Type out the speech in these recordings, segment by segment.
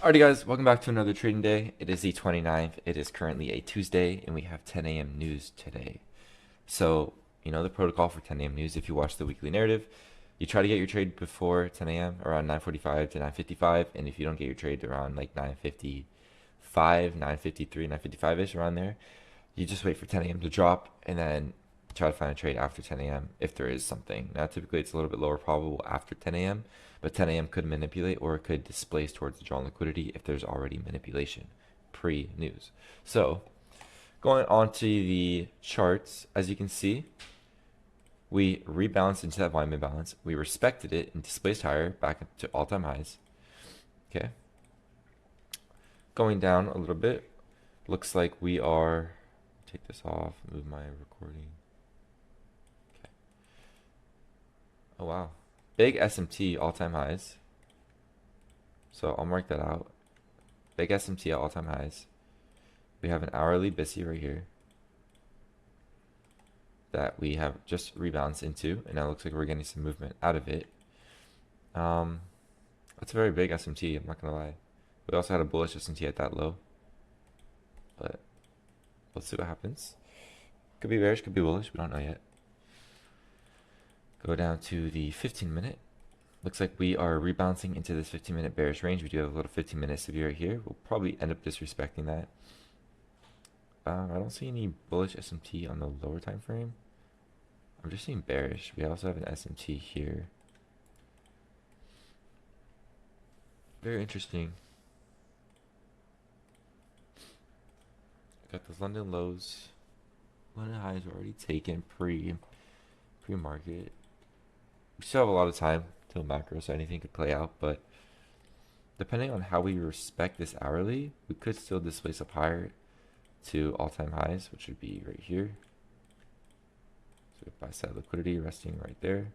Alrighty guys, welcome back to another trading day. It is the 29th. It is currently a Tuesday and we have 10 a.m. news today. So, you know the protocol for 10 a.m. news. If you watch the weekly narrative, you try to get your trade before 10 a.m. around 9:45 to 9:55, and if you don't get your trade around like 9:55, 9:53, 9:55ish around there, you just wait for 10 a.m. to drop and then try to find a trade after 10 a.m. if there is something. Now, typically it's a little bit lower probable after 10 a.m., but 10 a.m. could manipulate or it could displace towards the drawn liquidity if there's already manipulation pre-news. So, going on to the charts, as you can see, we rebalanced into that volume imbalance. We respected it and displaced higher back to all-time highs. Okay. Going down a little bit, looks like we are, take this off, move my recording. Okay. Oh wow. Big SMT all-time highs. So I'll mark that out. Big SMT at all-time highs. We have an hourly BISI right here that we have just rebalanced into, and now it looks like we're getting some movement out of it. That's a very big SMT, I'm not gonna lie. We also had a bullish SMT at that low, but let's see what happens. Could be bearish, could be bullish, we don't know yet. Go down to the 15-minute. Looks like we are rebouncing into this 15-minute bearish range. We do have a little 15-minute severe right here. We'll probably end up disrespecting that. I don't see any bullish SMT on the lower time frame. I'm just seeing bearish. We also have an SMT here. Very interesting. Got those London lows. London highs are already taken pre-market. We still have a lot of time till macro, so anything could play out, but depending on how we respect this hourly, we could still displace up higher to all-time highs, which would be right here. So buy side liquidity resting right there.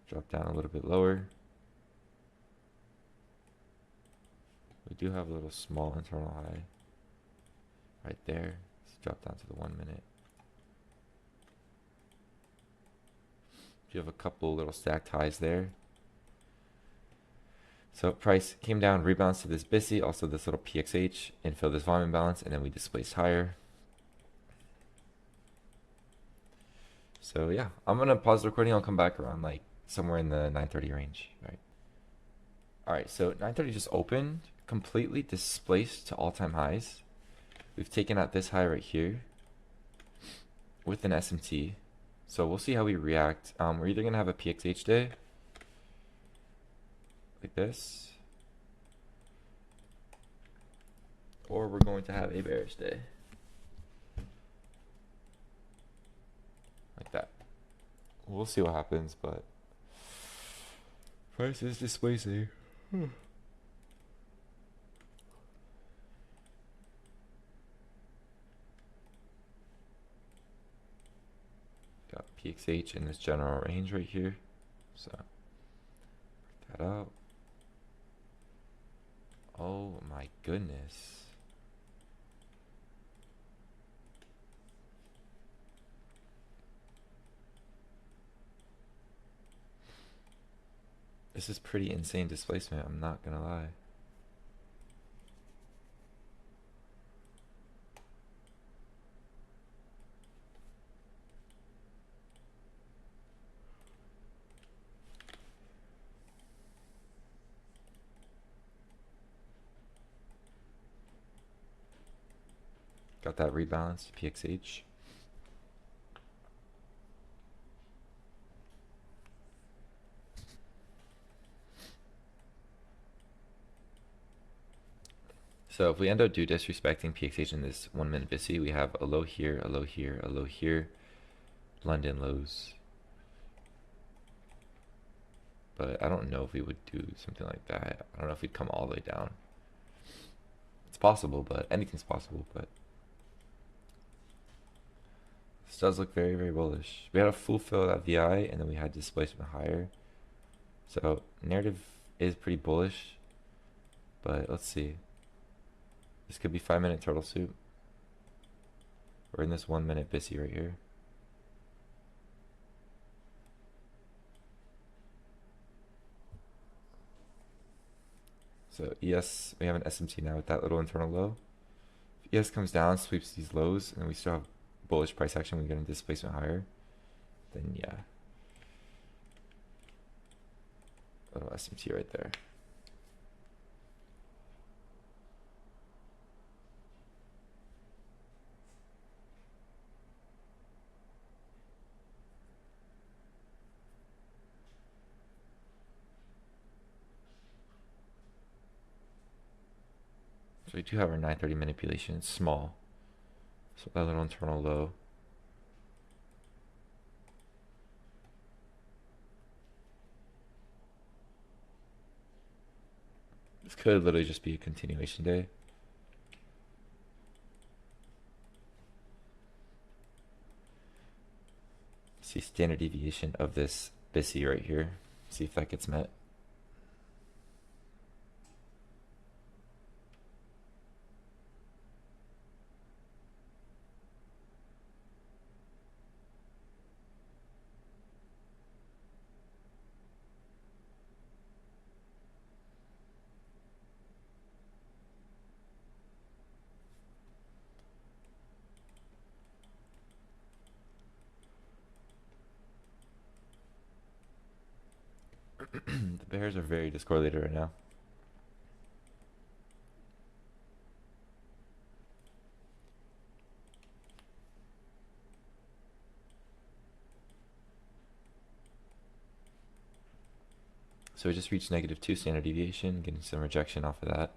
Drop down a little bit lower. We do have a little small internal high right there. Let's drop down to the 1 minute. You have a couple little stacked highs there. So price came down, rebounced to this BISI, also this little PXH, and filled this volume imbalance, and then we displaced higher. So yeah, I'm gonna pause the recording. I'll come back around like somewhere in the 9:30 range. All right. So 9:30 just opened, completely displaced to all-time highs. We've taken out this high right here with an SMT. So we'll see how we react. We're either gonna have a PXH day, like this, or we're going to have a bearish day, like that. We'll see what happens, but price is displacing. Got PXH in this general range right here, so break that out. Oh my goodness. This is pretty insane displacement, I'm not gonna lie. Got that rebalanced PXH. So if we end up disrespecting PXH in this 1 minute BISI, we have a low here, a low here, a low here, London lows. But I don't know if we would do something like that. I don't know if we'd come all the way down. It's possible, but anything's possible, but this does look very, very bullish. We had a full fill of that VI, and then we had displacement higher. So narrative is pretty bullish, but let's see. This could be 5-minute turtle soup. We're in this 1 minute BISI right here. So ES, we have an SMT now with that little internal low. If ES comes down, sweeps these lows, and we still have bullish price action, we get a displacement higher, then yeah. Little SMT right there. So we do have our 930 manipulation, it's small. So that little internal low. This could literally just be a continuation day. See standard deviation of this BISI right here. See if that gets met. The bears are very discorrelated right now. So we just reached -2 standard deviation, getting some rejection off of that.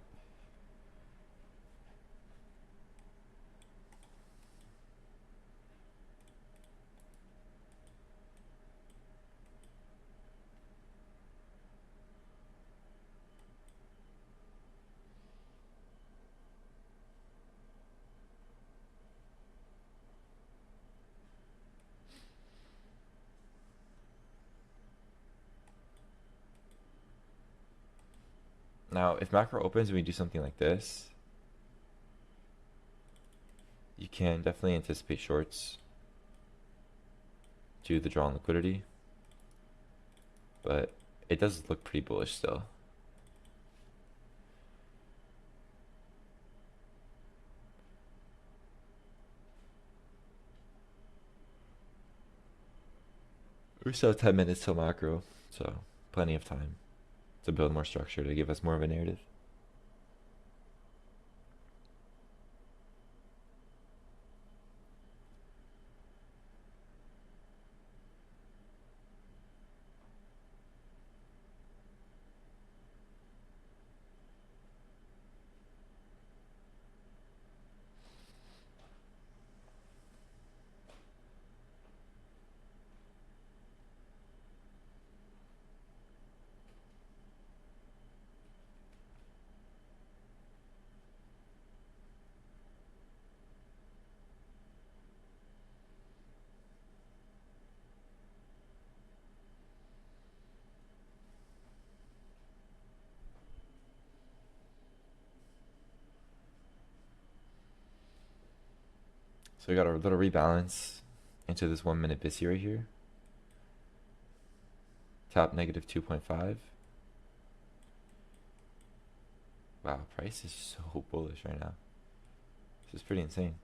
Now, if macro opens and we do something like this, you can definitely anticipate shorts to the draw on liquidity, but it does look pretty bullish still. We still have 10 minutes till macro, so plenty of time to build more structure to give us more of a narrative. So we got our little rebalance into this 1 minute BISI right here. Top -2.5. Wow, price is so bullish right now. This is pretty insane.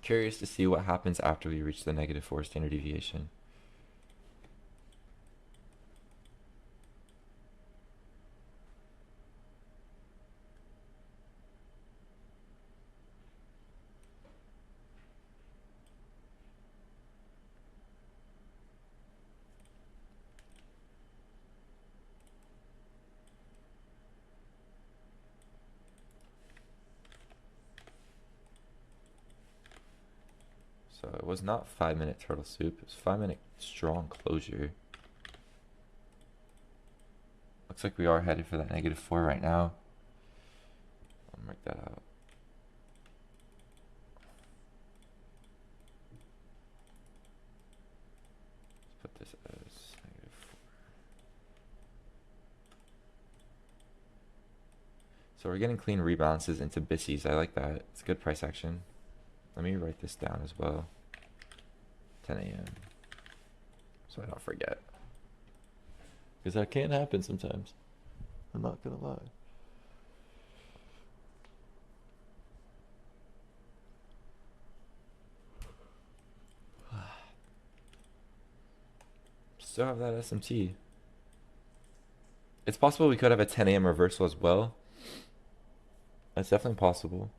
Curious to see what happens after we reach the -4 standard deviation. So it was not 5 minute turtle soup, it was 5 minute strong closure. Looks like we are headed for that -4 right now. I'll mark that out. put this as -4. So we're getting clean rebalances into BISIs. I like that. It's a good price action. Let me write this down as well. 10 a.m. so I don't forget. Because that can happen sometimes. I'm not gonna lie. Still have that SMT. It's possible we could have a 10 a.m. reversal as well. That's definitely possible.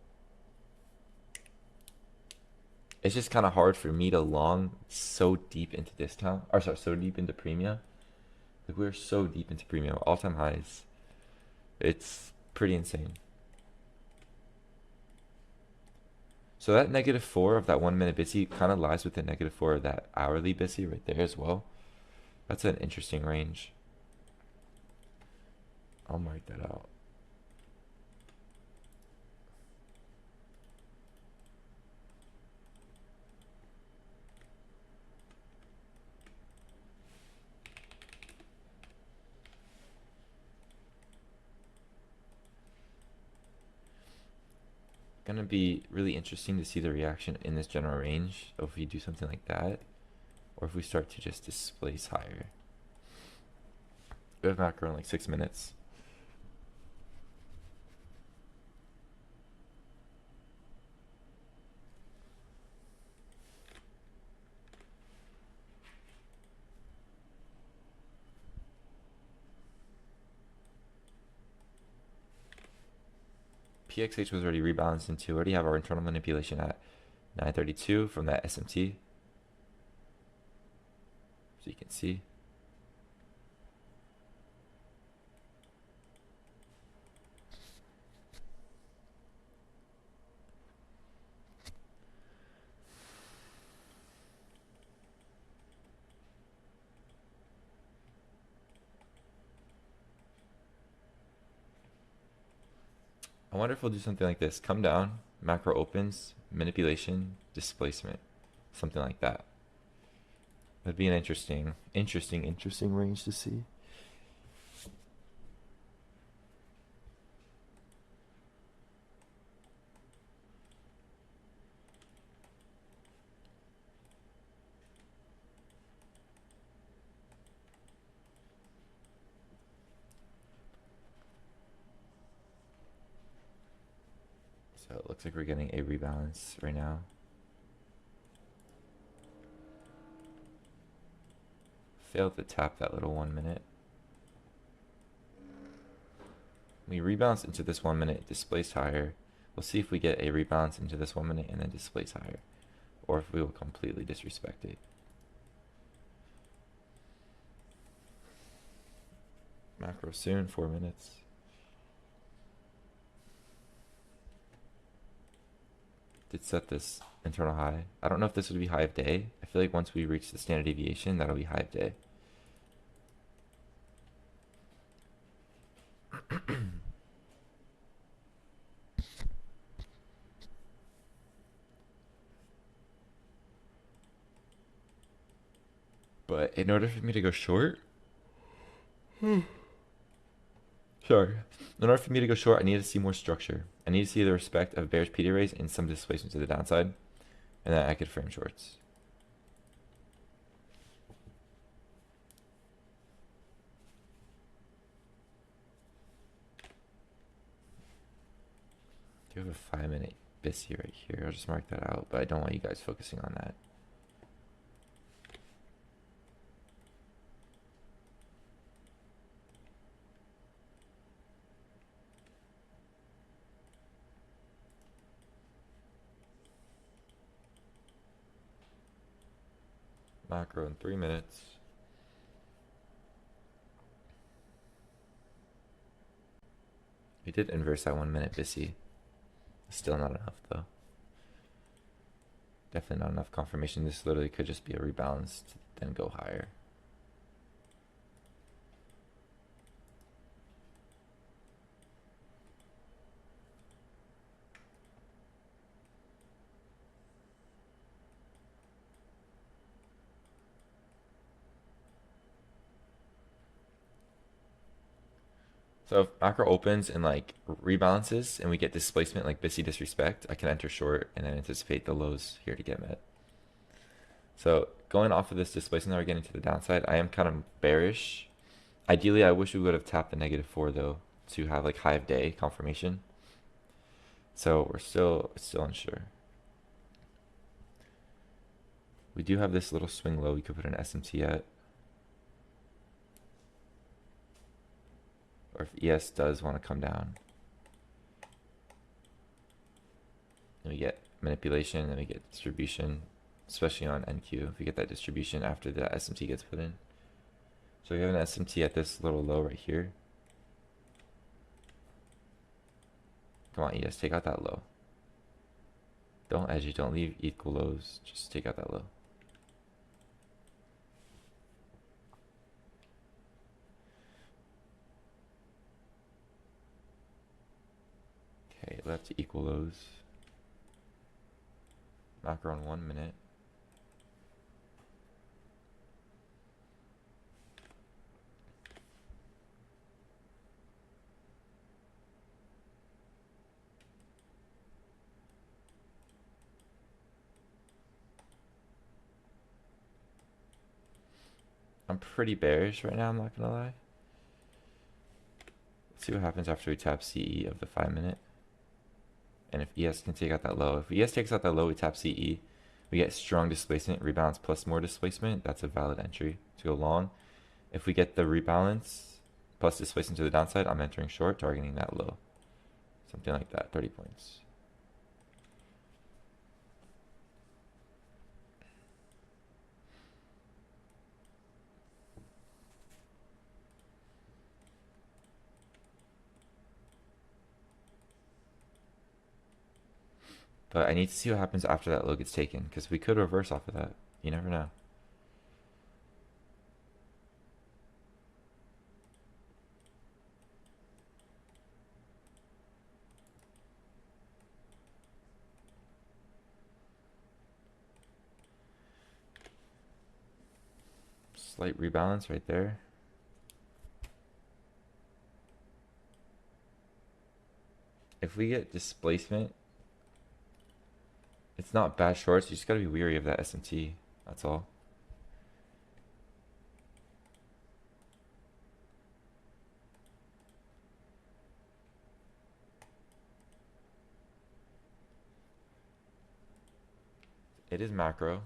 It's just kind of hard for me to long so deep into discount. Or sorry, so deep into premium. Like we're so deep into premium, all-time highs. It's pretty insane. So that -4 of that 1 minute BISI kind of lies with the -4 of that hourly BISI right there as well. That's an interesting range. I'll mark that out. Gonna be really interesting to see the reaction in this general range if we do something like that, or if we start to just displace higher. We have macro in like 6 minutes. PXH was already rebalanced into. We already have our internal manipulation at 932 from that SMT. So you can see. I wonder if we'll do something like this. Come down, macro opens, manipulation, displacement. Something like that. That'd be an interesting range to see. So it looks like we're getting a rebalance right now. Failed to tap that little 1 minute. We rebalance into this 1 minute, displaced higher. We'll see if we get a rebalance into this 1 minute and then displace higher, or if we will completely disrespect it. Macro soon, 4 minutes. Did set this internal high. I don't know if this would be high of day. I feel like once we reach the standard deviation, that'll be high of day. But in order for me to go short, sorry. In order for me to go short, I need to see more structure. I need to see the respect of bearish PD rays and some displacement to the downside, and then I could frame shorts. Do have a 5 minute BISI right here. I'll just mark that out, but I don't want you guys focusing on that. Macro in 3 minutes. We did inverse that 1 minute BISI. Still not enough though. Definitely not enough confirmation. This literally could just be a rebalance to then go higher. So if macro opens and like rebalances and we get displacement like Bissy disrespect, I can enter short and then anticipate the lows here to get met. So going off of this displacement that we're getting to the downside, I am kind of bearish. Ideally, I wish we would have tapped the -4 though to have like high of day confirmation. So we're still unsure. We do have this little swing low we could put an SMT at. Or if ES does want to come down. Then we get manipulation, then we get distribution, especially on NQ, if we get that distribution after the SMT gets put in. So we have an SMT at this little low right here. Come on, ES, take out that low. Don't edge it, don't leave equal lows, just take out that low. Okay, left to equal lows. Macro on 1 minute. I'm pretty bearish right now, I'm not gonna lie. Let's see what happens after we tap CE of the 5 minute. And if ES can take out that low. If ES takes out that low, we tap CE. We get strong displacement, rebalance plus more displacement. That's a valid entry to go long. If we get the rebalance plus displacement to the downside, I'm entering short, targeting that low. Something like that, 30 points. But I need to see what happens after that low gets taken, because we could reverse off of that. You never know. Slight rebalance right there. If we get displacement, it's not bad shorts. You just gotta be weary of that SMT. That's all. It is macro.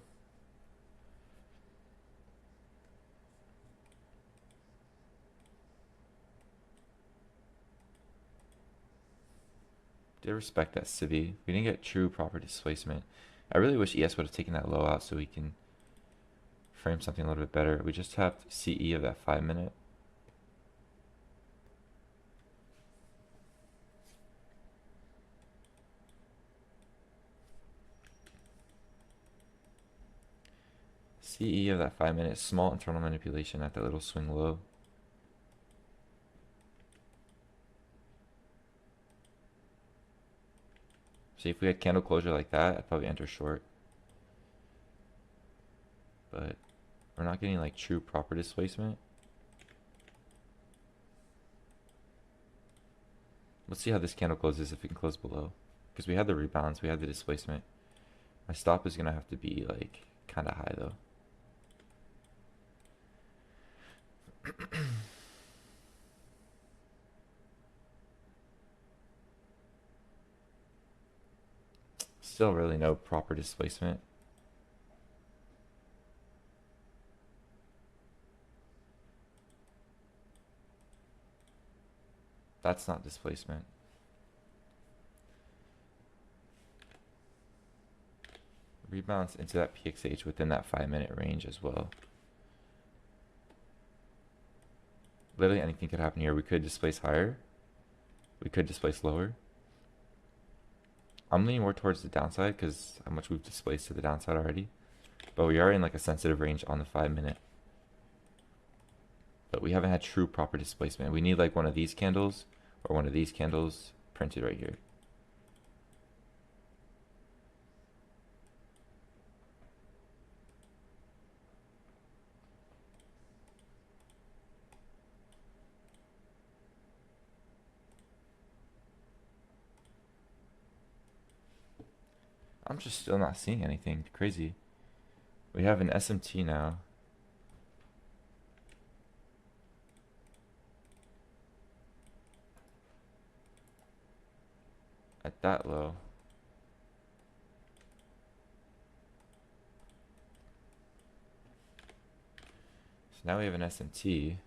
Did respect that civvy. We didn't get true proper displacement. I really wish ES would have taken that low out so we can frame something a little bit better. We just tapped CE of that 5 minute. CE of that 5 minute, small internal manipulation at that little swing low. See, if we had candle closure like that, I'd probably enter short. But we're not getting like true proper displacement. Let's see how this candle closes if we can close below. Because we had the rebalance, we had the displacement. My stop is gonna have to be like kind of high though. Still really no proper displacement. That's not displacement. Rebalance into that PXH within that 5 minute range as well. Literally anything could happen here. We could displace higher. We could displace lower. I'm leaning more towards the downside because how much we've displaced to the downside already. But we are in like a sensitive range on the 5 minute. But we haven't had true proper displacement. We need like one of these candles or one of these candles printed right here. I'm just still not seeing anything crazy. We have an SMT now. At that low. So now we have an SMT.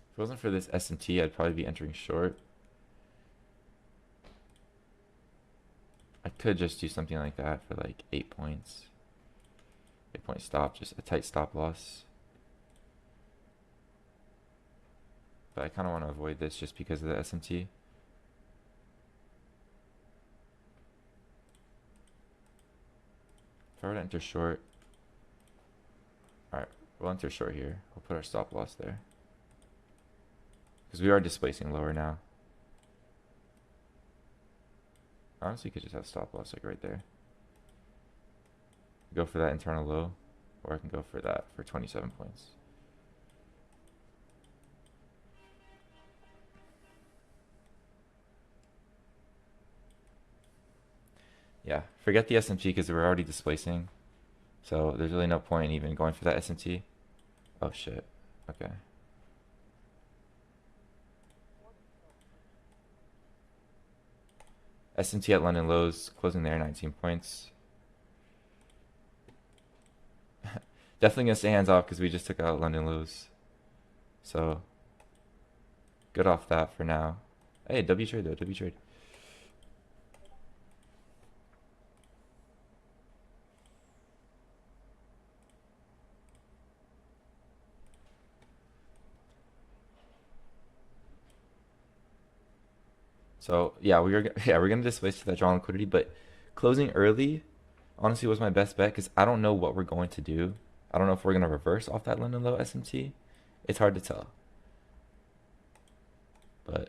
If it wasn't for this SMT, I'd probably be entering short. I could just do something like that for like 8 points. 8 point stop, just a tight stop loss. But I kind of want to avoid this just because of the SMT. If I were to enter short, alright, we'll enter short here. We'll put our stop loss there. Because we are displacing lower now. Honestly, you could just have stop loss like right there. Go for that internal low, or I can go for that for 27 points. Yeah, forget the SMT because we're already displacing. So there's really no point in even going for that SMT. Oh shit. Okay. SMT at London lows, closing there, 19 points. Definitely gonna stay hands off because we just took out London lows. So good off that for now. Hey, W trade though, W trade. So yeah, we're gonna displace to that draw liquidity, but closing early honestly was my best bet because I don't know what we're going to do. I don't know if we're gonna reverse off that London low SMT. It's hard to tell. But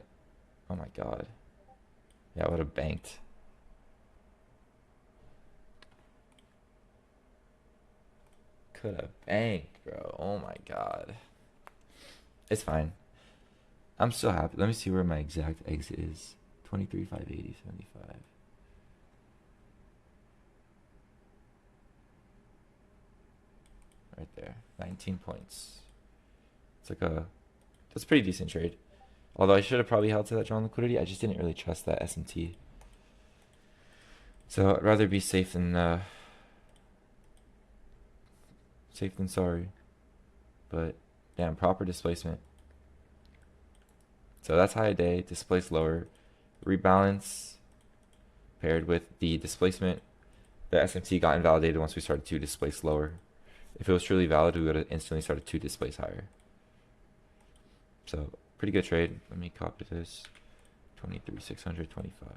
oh my god. Yeah, I would have banked. Could have banked, bro. Oh my god. It's fine. I'm still happy. Let me see where my exact exit is. 23, 580, 75. Right there. 19 points. It's like that's a pretty decent trade. Although I should have probably held to that drawn liquidity. I just didn't really trust that SMT. So I'd rather be safe than sorry. But damn, proper displacement. So that's high day, displace lower, rebalance paired with the displacement. The SMT got invalidated once we started to displace lower. If it was truly valid, we would have instantly started to displace higher. So pretty good trade. Let me copy this. 23, 625.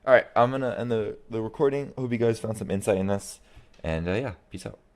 All right, I'm gonna end the recording. Hope you guys found some insight in this, and yeah, peace out.